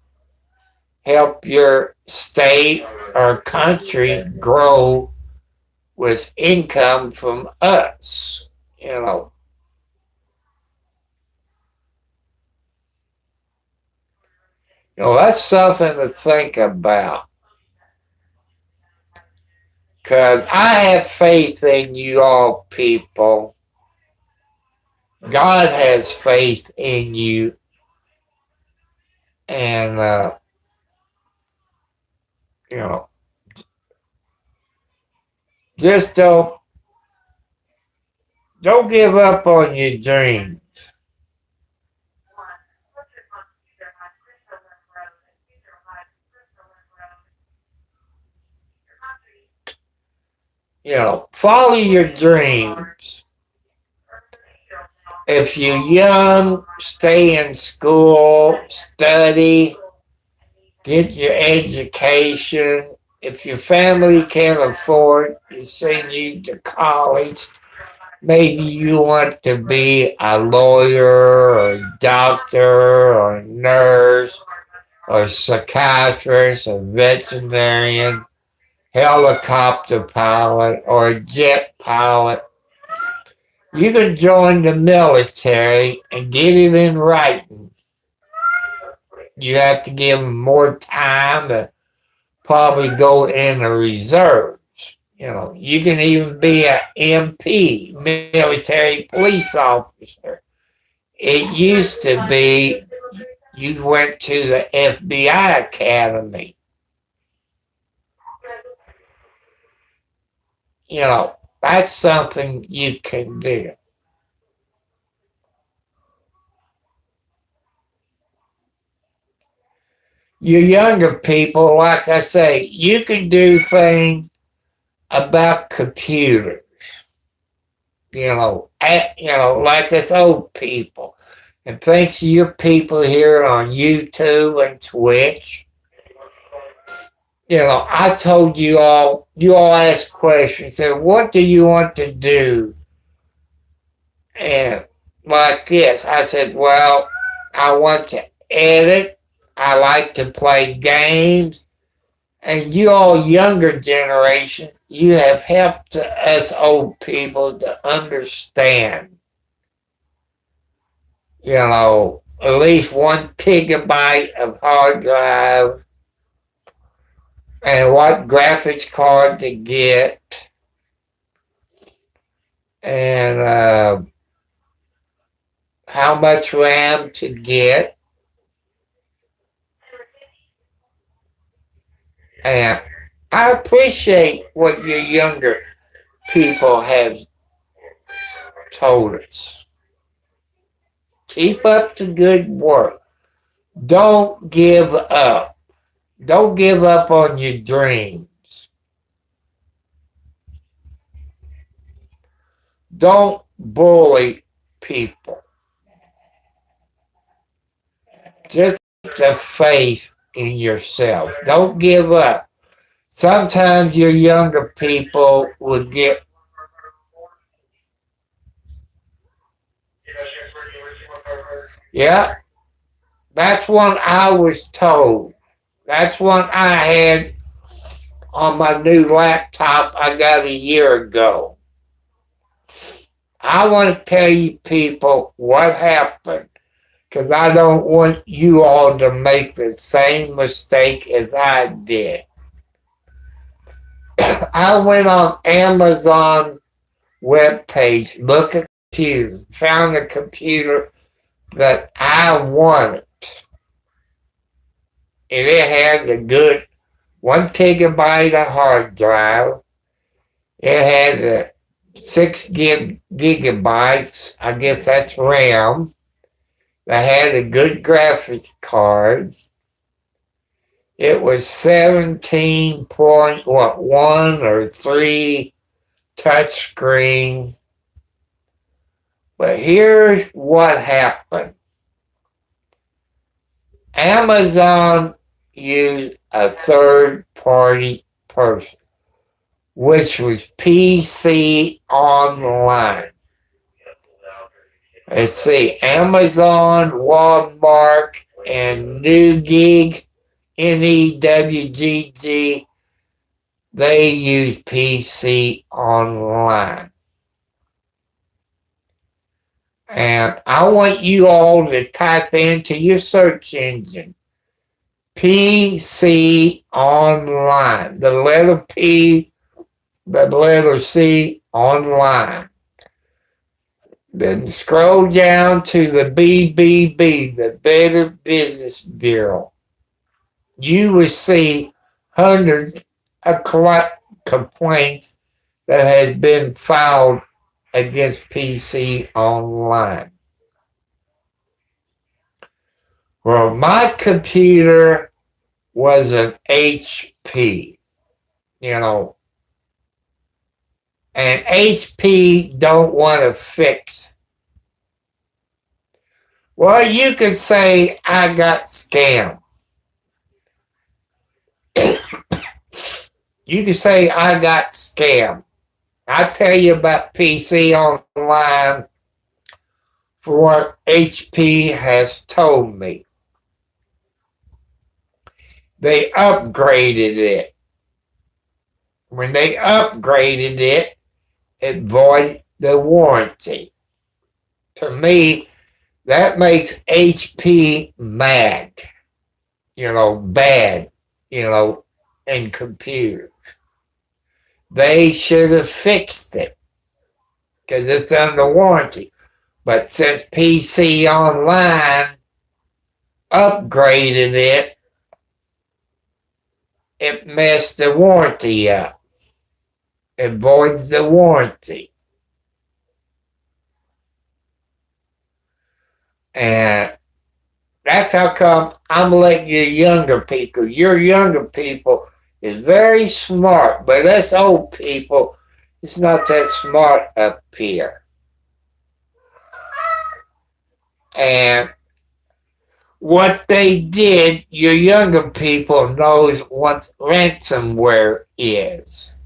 help your state or country grow with income from us. That's something to think about. Because I have faith in you all people. God has faith in you. And, just don't give up on your dream. Follow your dreams. If you're young, stay in school, study, get your education. If your family can't afford to send you to college, maybe you want to be a lawyer or a doctor or a nurse or a psychiatrist, a veterinarian, helicopter pilot, or a jet pilot. You can join the military and get it in writing. You have to give them more time to probably go in the reserves. You can even be an MP, military police officer. It used to be you went to the FBI Academy. That's something you can do. You younger people, like I say, you can do things about computers. Like us old people. And thanks to you people here on YouTube and Twitch. I told you all asked questions, said, what do you want to do? And like this, I said, well, I want to edit. I like to play games. And you all younger generation, you have helped us old people to understand, at least 1 gigabyte of hard drive and what graphics card to get and how much RAM to get. And I appreciate what your younger people have told us. Keep up the good work. Don't give up. Don't give up on your dreams. Don't bully people. Just have faith in yourself. Don't give up. Sometimes your younger people will get yeah, that's what I was told. That's what I had on my new laptop I got a year ago. I want to tell you people what happened because I don't want you all to make the same mistake as I did. I went on Amazon webpage, looked at the computer, found a computer that I wanted. And it had a good 1 gigabyte of hard drive. It had a 6 gigabytes, I guess that's RAM. It had a good graphics card. It was 17.1 or 3 touchscreen. But here's what happened. Amazon used a third-party person, which was PC Online. Let's see, Amazon, Walmart, and Newgig, NEWGG, they use PC Online. And I want you all to type into your search engine, PC Online, the letter P, the letter C, Online. Then scroll down to the BBB, the Better Business Bureau. You will see hundreds of complaints that has been filed against PC Online. Well, my computer was an HP, and HP don't want to fix. Well, you could say I got scammed. You could say I got scammed. I'll tell you about PC Online for what HP has told me. They upgraded it. When they upgraded it, it voided the warranty. To me, that makes HP mad, bad, in computers. They should have fixed it because it's under warranty. But since PC Online upgraded it, it messed the warranty up. It voids the warranty. And that's how come I'm letting you younger people. Your younger people is very smart, but us old people, it's not that smart up here. And what they did, your younger people knows what ransomware is.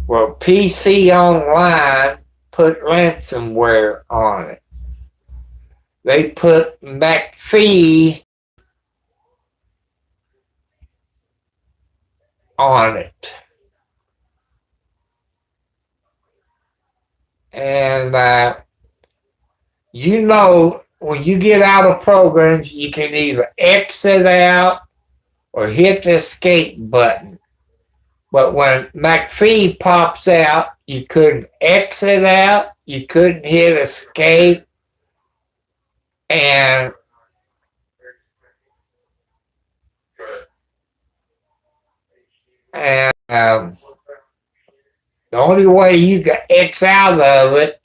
Well, PC Online put ransomware on it. They put McAfee on it. And when you get out of programs, you can either exit out or hit the escape button. But when McAfee pops out, you couldn't exit out, you couldn't hit escape, and the only way you can X out of it,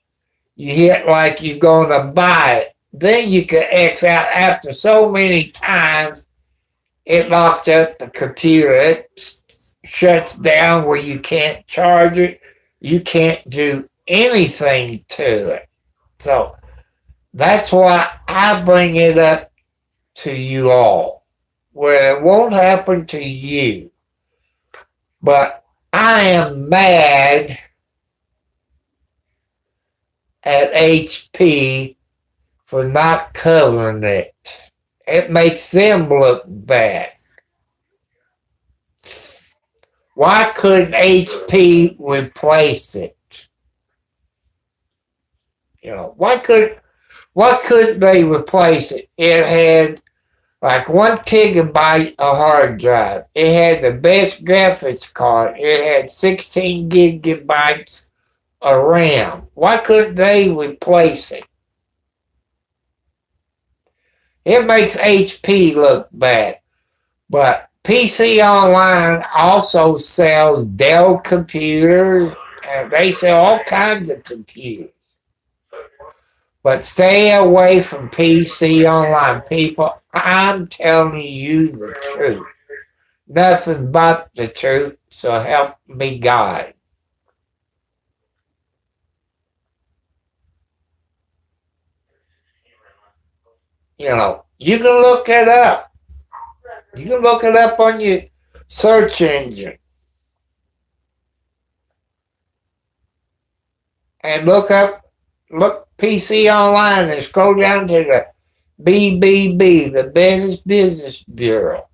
you hit like you're going to buy it. Then you can X out after so many times, it locks up the computer. It shuts down where you can't charge it. You can't do anything to it. So that's why I bring it up to you all, where it won't happen to you. But I am mad at HP for not covering it. It makes them look bad. Why couldn't HP replace it? Why couldn't they replace it? It had like 1 gigabyte of hard drive. It had the best graphics card. It had 16 gigabytes of RAM. Why couldn't they replace it? It makes HP look bad. But PC Online also sells Dell computers, and they sell all kinds of computers. But stay away from PC Online, people. I'm telling you the truth. Nothing but the truth, so help me God. You can look it up. You can look it up on your search engine. And look PC Online and scroll down to the BBB, the Business Bureau.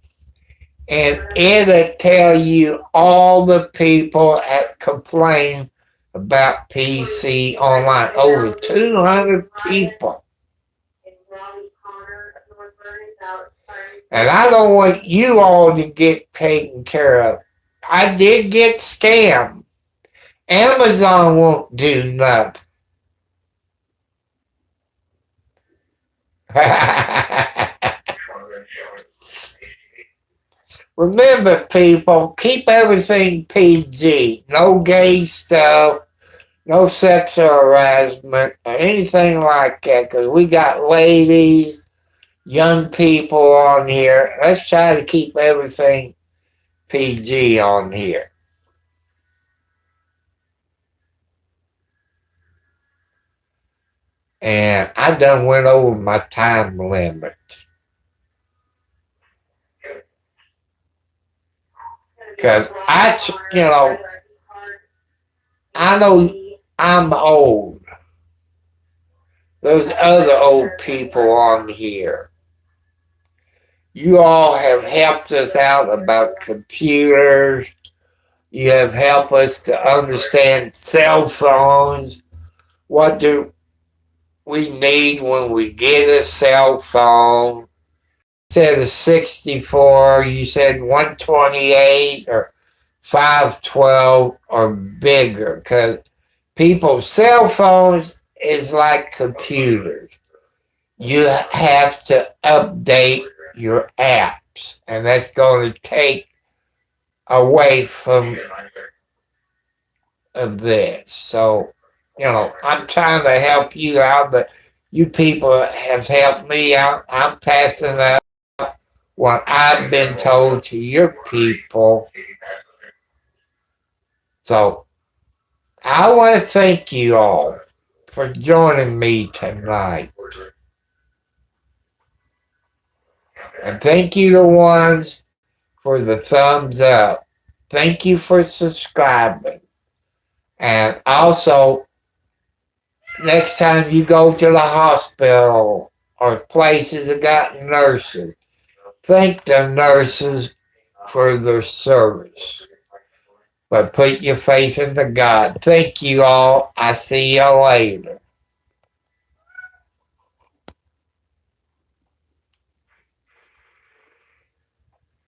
And it'll tell you all the people that complain about PC Online. Over 200 people. And I don't want you all to get taken care of. I did get scammed. Amazon won't do nothing. Remember, people, keep everything PG. No gay stuff, no sexual harassment, or anything like that, because we got ladies, young people on here. Let's try to keep everything PG on here. And I done went over my time limit. Because I know I'm old. There's other old people on here. You all have helped us out about computers. You have helped us to understand cell phones. What do we need when we get a cell phone? Instead of 64, you said 128 or 512 or bigger, because people's cell phones is like computers. You have to update your apps, and that's going to take away from this. So, I'm trying to help you out, but you people have helped me out. I'm passing out what I've been told to your people. So I want to thank you all for joining me tonight. And thank you the ones for the thumbs up. Thank you for subscribing. And also, next time you go to the hospital or places that got nurses, thank the nurses for their service. But put your faith into God. Thank you all. I see you later.